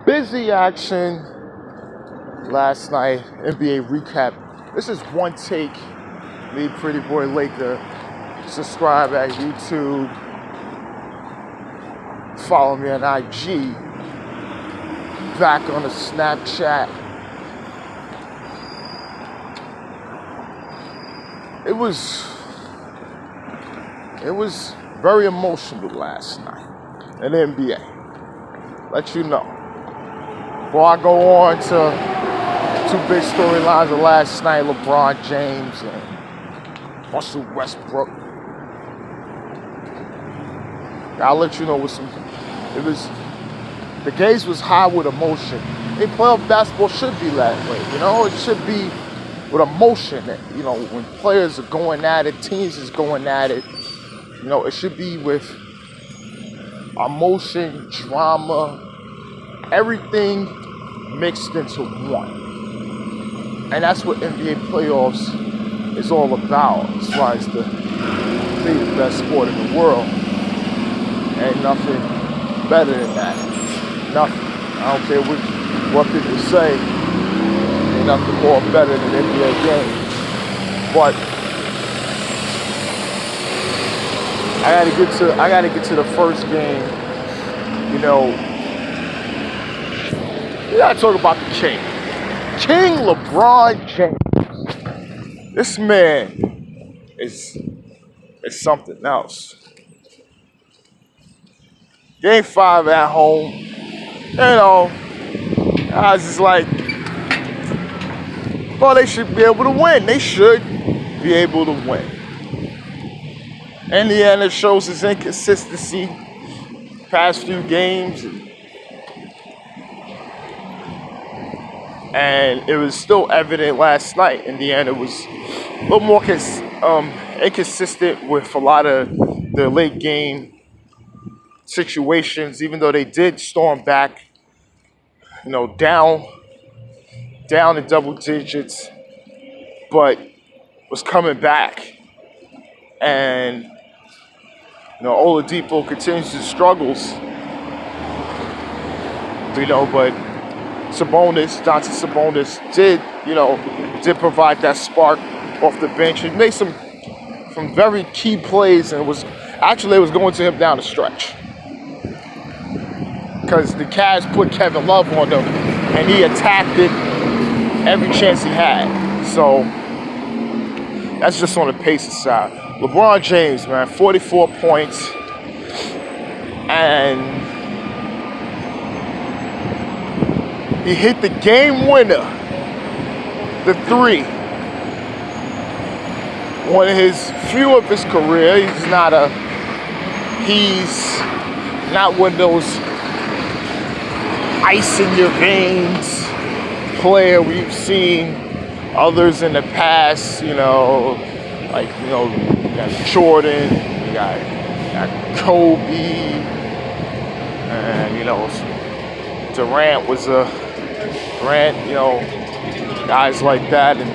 Busy action last night. NBA recap. This is Onetake, me, Pretty Boy Laker. Subscribe at YouTube. Follow me on IG. Back on the Snapchat. It was very emotional last night in the NBA. Let you know. Before I go on to two big storylines of last night, LeBron James and Westbrook. I'll let you know the gaze was high with emotion. Playoff basketball should be that way, it should be with emotion. When players are going at it, teams is going at it, it should be with emotion, drama, everything mixed into one. And that's what NBA playoffs is all about, as far as the best sport in the world. Ain't nothing better than that. Nothing. I don't care what people say. Ain't nothing more better than an NBA game. But I gotta get to the first game. You gotta talk about the king. King LeBron James. This man is something else. Game 5 at home. I was just like, well, they should be able to win. They should be able to win. Indiana shows its inconsistency past few games. And it was still evident last night. Indiana was a little more inconsistent with a lot of the late game situations, even though they did storm back, down in double digits, but was coming back. And, Oladipo continues his struggles, but Dante Sabonis did provide that spark off the bench. He made some very key plays, and it was going to him down the stretch. Because the Cavs put Kevin Love on them, and he attacked it every chance he had. So that's just on the Pacers side. LeBron James, man, 44 points, and he hit the game winner, the three. One of his few of his career. He's not one of those ice in your veins player we've seen others in the past, you got Jordan, you got Kobe, and Durant, guys like that, and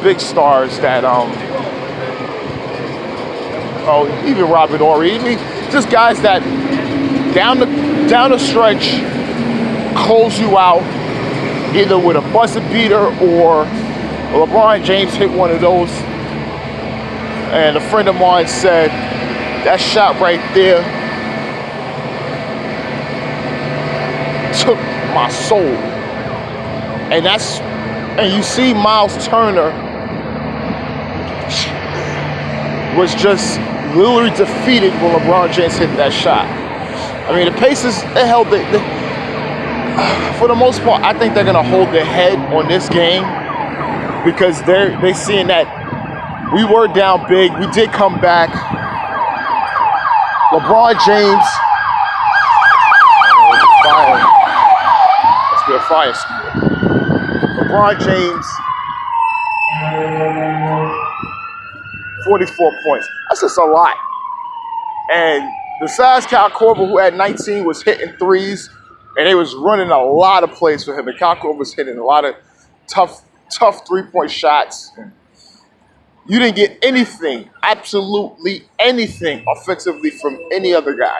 big stars that even Robert Horry, just guys that down the stretch close you out, either with a buzzer beater or LeBron James hit one of those. And a friend of mine said that shot right there took my soul. And you see Miles Turner was just literally defeated when LeBron James hit that shot. I mean, the Pacers, they held for the most part, I think they're going to hold their head on this game because they seeing that we were down big. We did come back. LeBron James. Let's be a fire squad. LeBron James, 44 points. That's just a lot. And besides Kyle Korver, who had 19, was hitting threes, and they was running a lot of plays for him. And Kyle Korver was hitting a lot of tough three-point shots. You didn't get anything, absolutely anything offensively from any other guy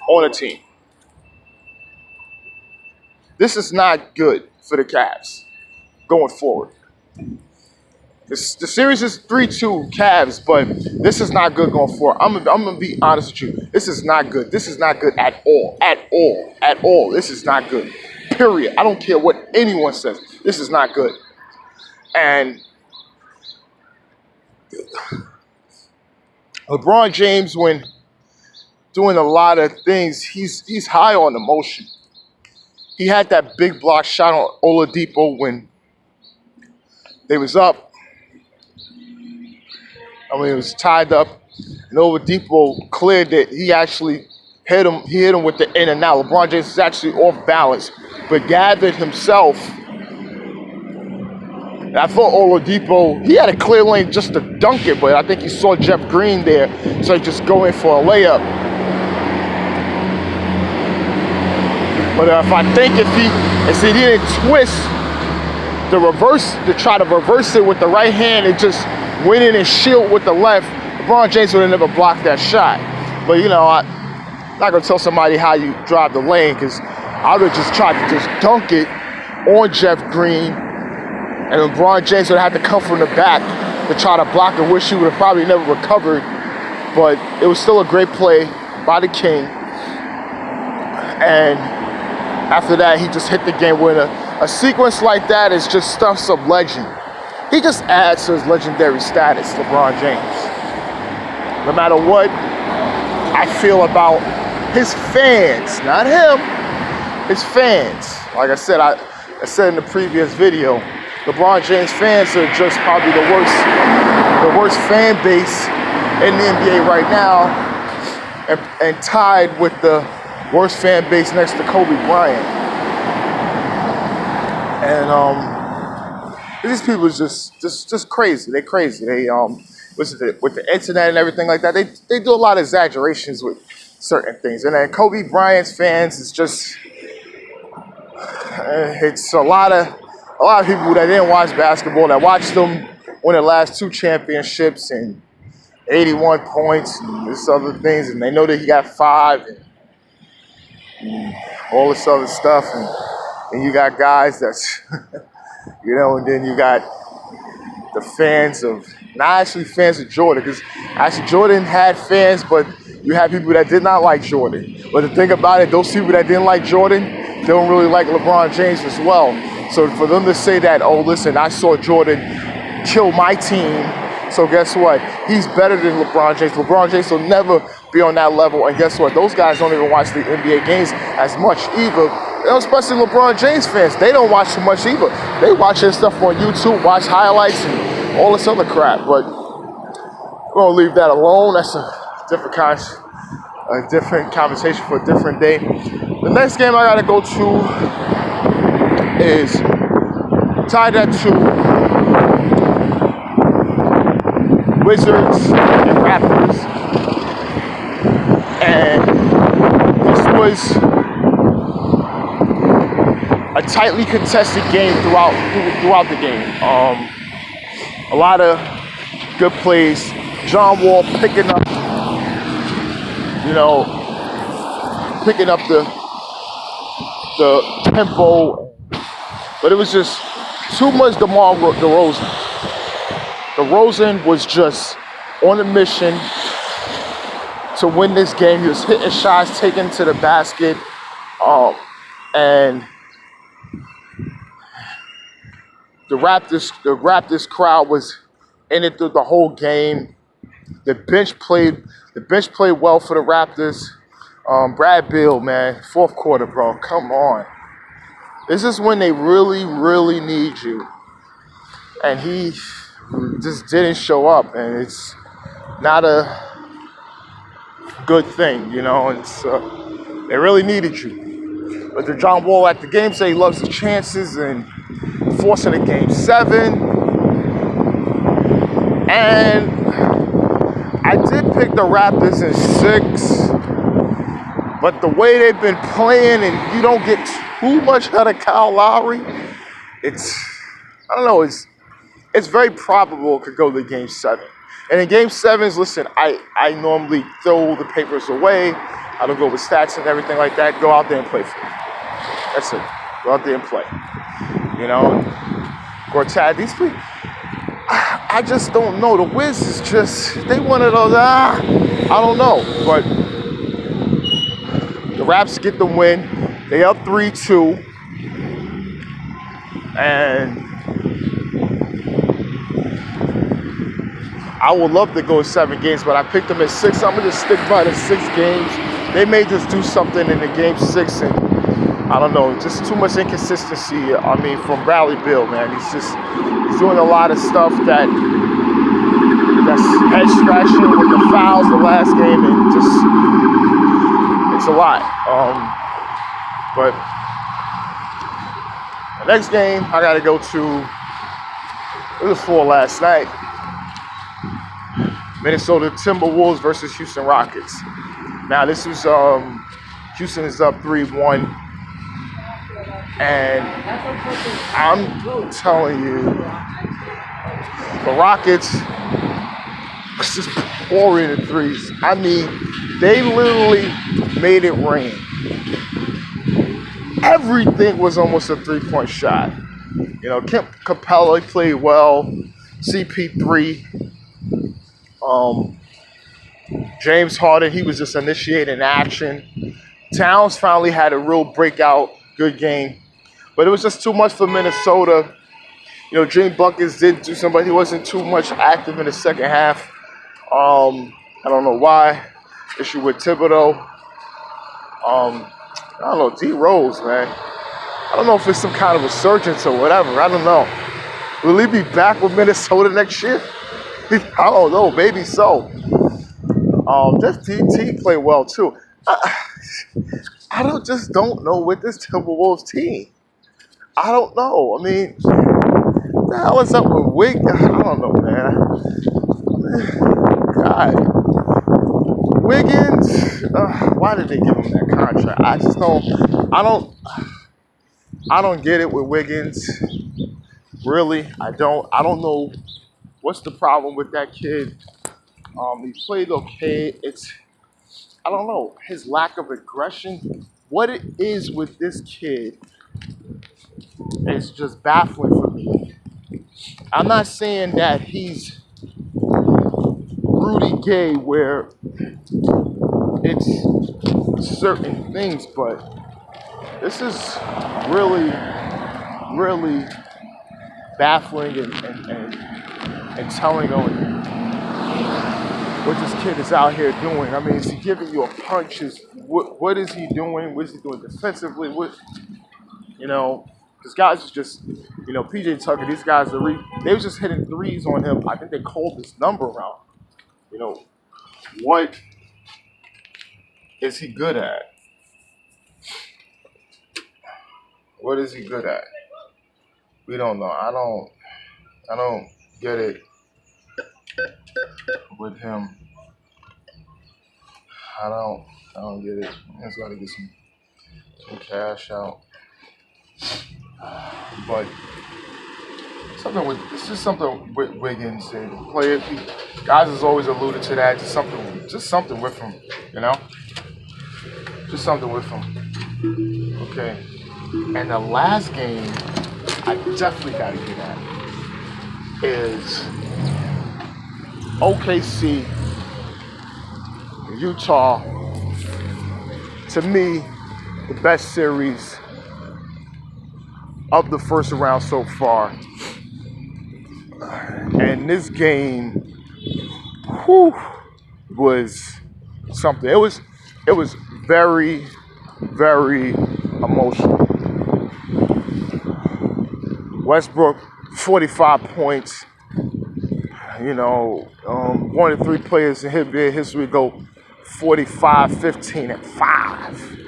on the team. this is not good for the Cavs going forward. The series is 3-2 Cavs, but this is not good going forward. I'm gonna be honest with you. This is not good. This is not good at all. At all. At all. This is not good. Period. I don't care what anyone says. This is not good. And LeBron James, when doing a lot of things, he's high on emotion. He had that big block shot on Oladipo when they was up. It was tied up, and Oladipo cleared it. He actually hit him. He hit him with the in and out. LeBron James is actually off balance, but gathered himself. And I thought Oladipo, he had a clear lane just to dunk it, but I think he saw Jeff Green there, so he just go in for a layup. But if I think if he didn't twist the reverse to try to reverse it with the right hand, it just went in and shield with the left, LeBron James would have never blocked that shot. But, you know, I'm not going to tell somebody how you drive the lane, because I would have just tried to just dunk it on Jeff Green, and LeBron James would have to come from the back to try to block it, which he would have probably never recovered. But it was still a great play by the King. And after that, he just hit the game winner. A sequence like that is just stuff of legend. He just adds to his legendary status, LeBron James. No matter what I feel about his fans, not him, his fans. Like I said, I said in the previous video, LeBron James fans are just probably the worst fan base in the NBA right now, and tied with the worst fan base next to Kobe Bryant. And these people are just crazy. They're crazy. They with the internet and everything like that, they do a lot of exaggerations with certain things. And then Kobe Bryant's fans is just it's a lot of people that didn't watch basketball, that watched them win the last 2 championships and 81 points and this other things, and they know that he got 5 and all this other stuff, and you got guys that's you know, and then you got the fans of, not actually fans of Jordan, because actually Jordan had fans, but you had people that did not like Jordan. But the thing about it, those people that didn't like Jordan, they don't really like LeBron James as well. So for them to say that, oh, listen, I saw Jordan kill my team, so guess what? He's better than LeBron James. LeBron James will never be on that level. And guess what? Those guys don't even watch the NBA games as much either. Especially LeBron James fans. They don't watch too much either. They watch his stuff on YouTube, watch highlights and all this other crap. But we're going to leave that alone. That's a different conversation for a different day. The next game I got to go to is tied at 2. Wizards and Raptors. And this was a tightly contested game throughout the game. A lot of good plays. John Wall picking up the tempo, but it was just too much DeMar DeRozan. DeRozan was just on a mission to win this game. He was hitting shots, taking to the basket, and the Raptors crowd was in it through the whole game. The bench played well for the Raptors. Brad Beal, man, 4th quarter, bro. Come on. This is when they really, really need you. And he just didn't show up, and it's not a good thing, you know. It's they really needed you. But the John Wall at the game said he loves his chances and forcing a game 7. And I did pick the Raptors in 6, but the way they've been playing and you don't get too much out of Kyle Lowry, it's very probable it could go to game 7. And in game 7s, listen, I normally throw the papers away. I don't go with stats and everything like that. Go out there and play for me. That's it. Go out there and play. You know, Gortat, these people, I just don't know. The Wiz is just, they one of those, I don't know. But the Raps get the win. They up 3-2. And I would love to go 7 games, but I picked them at 6. I'm going to stick by the 6 games. They may just do something in the game 6, and I don't know, just too much inconsistency. I mean, from Bradley Beal, man. He's doing a lot of stuff that's head scratching with the fouls the last game, and just, it's a lot. But the next game I got to go to, it was for last night. Minnesota Timberwolves versus Houston Rockets. Now this was, Houston is up 3-1. And I'm telling you, the Rockets was just pouring the threes. I mean, they literally made it rain. Everything was almost a 3-point shot. You know, Capella played well. CP3. James Harden, he was just initiating action. Towns finally had a real breakout good game. But it was just too much for Minnesota. You know, Dream Buckets did do something, but he wasn't too much active in the second half. I don't know why. Issue with Thibodeau. I don't know, D Rose, man. I don't know if it's some kind of resurgence or whatever. I don't know. Will he be back with Minnesota next year? I don't know, maybe so. This team played well too. I don't know with this Timberwolves team. I don't know. I mean, what the hell is up with Wiggins? I don't know, man. God. Wiggins, why did they give him that contract? I don't get it with Wiggins. Really, I don't know what's the problem with that kid. He played okay. I don't know, his lack of aggression. What it is with this kid is just baffling for me. I'm not saying that he's Rudy Gay where it's certain things, but this is really, really baffling and telling on what this kid is out here doing. I mean, is he giving you a punch? What is he doing? What is he doing defensively? You know, these guys is just, you know, PJ Tucker, these guys, they was just hitting threes on him. I think they called this number around. You know, what is he good at? What is he good at? We don't know. I don't get it with him. I don't get it. I just gotta get some cash out. But it's just something with Wiggins and players. Guys has always alluded to that. Just something with him, you know? Just something with him. Okay. And the last game I definitely gotta get at is OKC, Utah. To me, the best series of the first round so far. And this game, was something. It was very, very emotional. Westbrook, 45 points. You know, one of the 3 players in NBA history go 45, 15, and 5.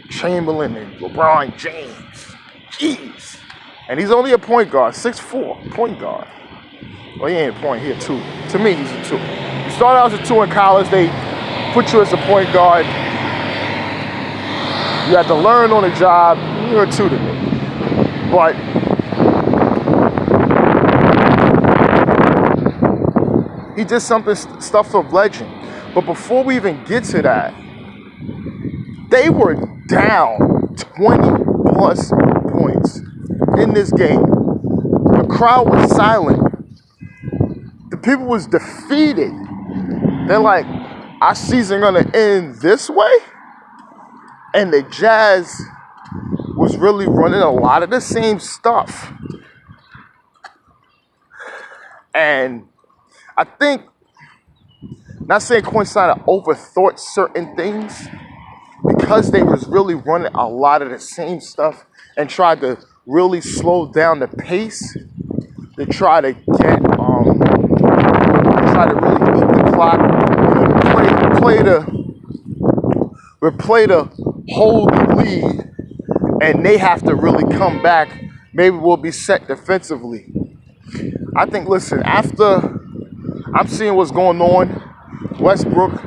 Chamberlain and LeBron James. Jeez. And he's only a point guard, 6'4", point guard. Well, he ain't a point, he a 2. To me, he's a 2. You start out as a 2 in college, they put you as a point guard. You have to learn on the job, you're a 2 to me. But he did stuff of legend. But before we even get to that, they were down 20 plus points in this game. The crowd was silent. The people was defeated. They're like, our season gonna end this way? And the Jazz was really running a lot of the same stuff. And I think, not saying Coinside overthought certain things, because they was really running a lot of the same stuff and tried to really slow down the pace. They try to get, try to really beat the clock, play to hold the lead, and they have to really come back. Maybe we'll be set defensively. I think, listen, after I'm seeing what's going on, Westbrook,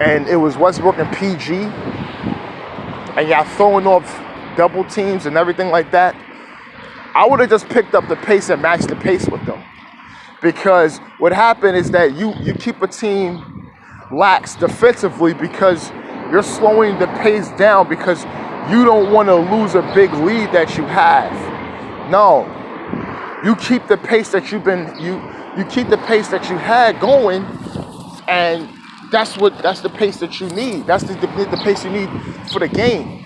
and it was Westbrook and PG, and y'all throwing off double teams and everything like that, I would have just picked up the pace and matched the pace with them. Because what happened is that you keep a team lax defensively because you're slowing the pace down because you don't want to lose a big lead that you have. No. You keep the pace that you keep the pace that you had going, and that's the pace that you need. That's the pace you need for the game.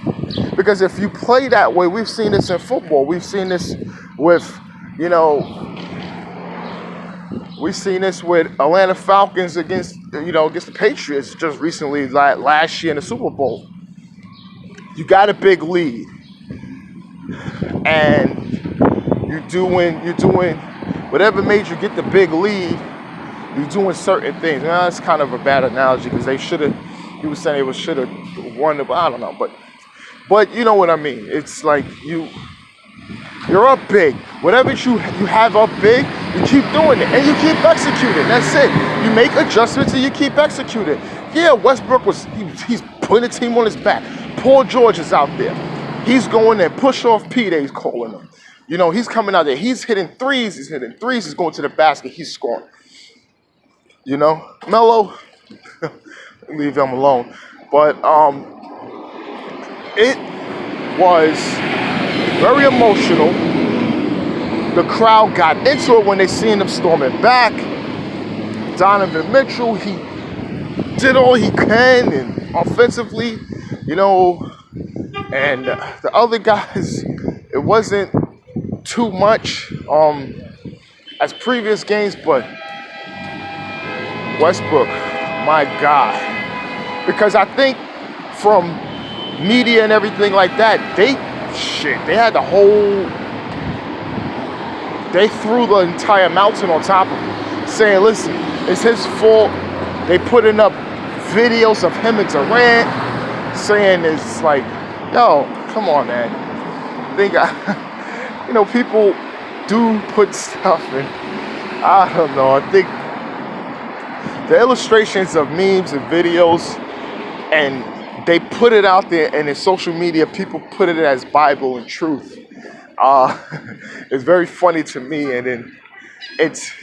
Because if you play that way, we've seen this in football. We've seen this with, we've seen this with Atlanta Falcons against the Patriots just recently, like last year in the Super Bowl. You got a big lead, and you're doing whatever made you get the big lead. You're doing certain things. Now, that's kind of a bad analogy because he was saying they should have won, but I don't know. But you know what I mean. It's like you're up big. Whatever you have up big, you keep doing it and you keep executing. That's it. You make adjustments and you keep executing. Yeah, Westbrook he's putting the team on his back. Paul George is out there. He's going there. Push off P, they's calling him. He's coming out there. He's hitting threes. He's going to the basket. He's scoring. Melo, leave him alone. But it was very emotional. The crowd got into it when they seen him storming back. Donovan Mitchell, he did all he can and offensively, and the other guys, it wasn't too much as previous games, but Westbrook, my God. Because I think from media and everything like that, they had they threw the entire mountain on top of him, saying, listen, it's his fault. They putting up videos of him and Durant, saying it's like, yo, come on, man. People do put stuff in. I don't know. I think the illustrations of memes and videos, and they put it out there, and in social media, people put it as Bible and truth. It's very funny to me, and then it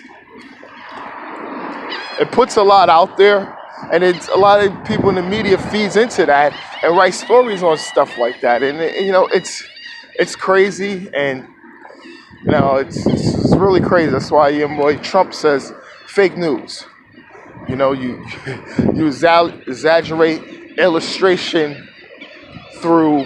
puts a lot out there, and it's a lot of people in the media feeds into that and write stories on stuff like that, and it's crazy, and it's really crazy. That's why your boy Trump says fake news. You exaggerate illustration through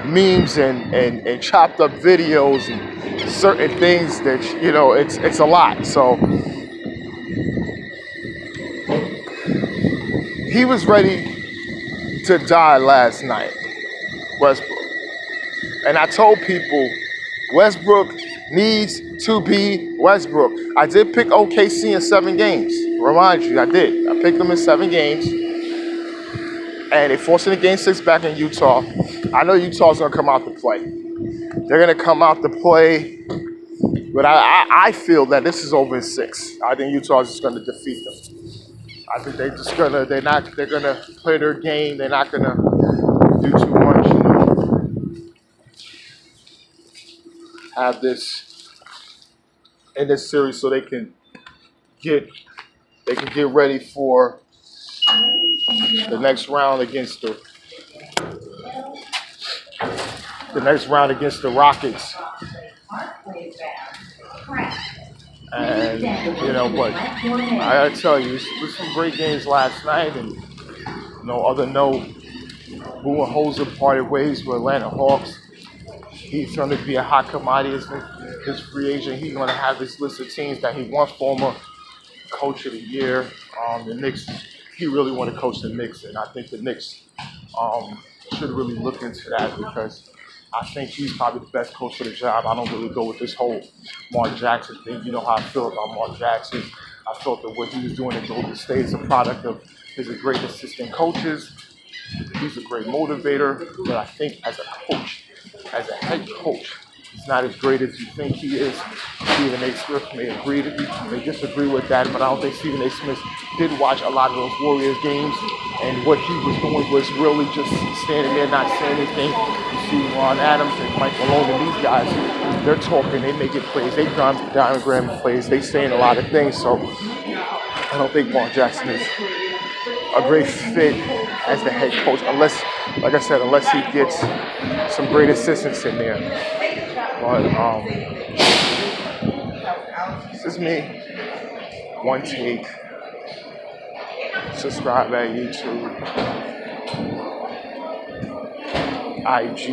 memes and chopped up videos and certain things that it's a lot. So he was ready to die last night, Westbrook. And I told people Westbrook needs to be Westbrook. I did pick OKC in 7 games. Remind you, I did. I picked them in 7 games. And they forced in Game 6 back in Utah. I know Utah's going to come out to play. They're going to come out to play. But I feel that this is over in 6. I think Utah's just going to defeat them. I think they're going to play their game. They're not going to do too much. Have this in this series so they can get ready for the next round against the next round against the Rockets. And, but I gotta tell you, it was some great games last night. And other note, Budenholzer parted ways with Atlanta Hawks. He's going to be a hot commodity as his free agent. He's going to have his list of teams that he won former coach of the year. The Knicks, he really want to coach the Knicks, and I think the Knicks should really look into that because I think he's probably the best coach for the job. I don't really go with this whole Mark Jackson thing. You know how I feel about Mark Jackson. I felt that what he was doing at Golden State is a product of his great assistant coaches. He's a great motivator, but I think as a coach, as a head coach, he's not as great as you think he is. Stephen A. Smith may disagree with that, but I don't think Stephen A. Smith did watch a lot of those Warriors games, and what he was doing was really just standing there not saying anything. You see Ron Adams and Mike Malone and these guys, they're talking, they making plays, they diagram plays, they saying a lot of things, so I don't think Mark Jackson is a great fit as the head coach, unless, like I said, unless he gets some great assistants in there. But this is me. Onetake. Subscribe at YouTube, IG,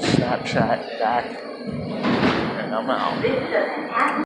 Snapchat, back, and I'm out.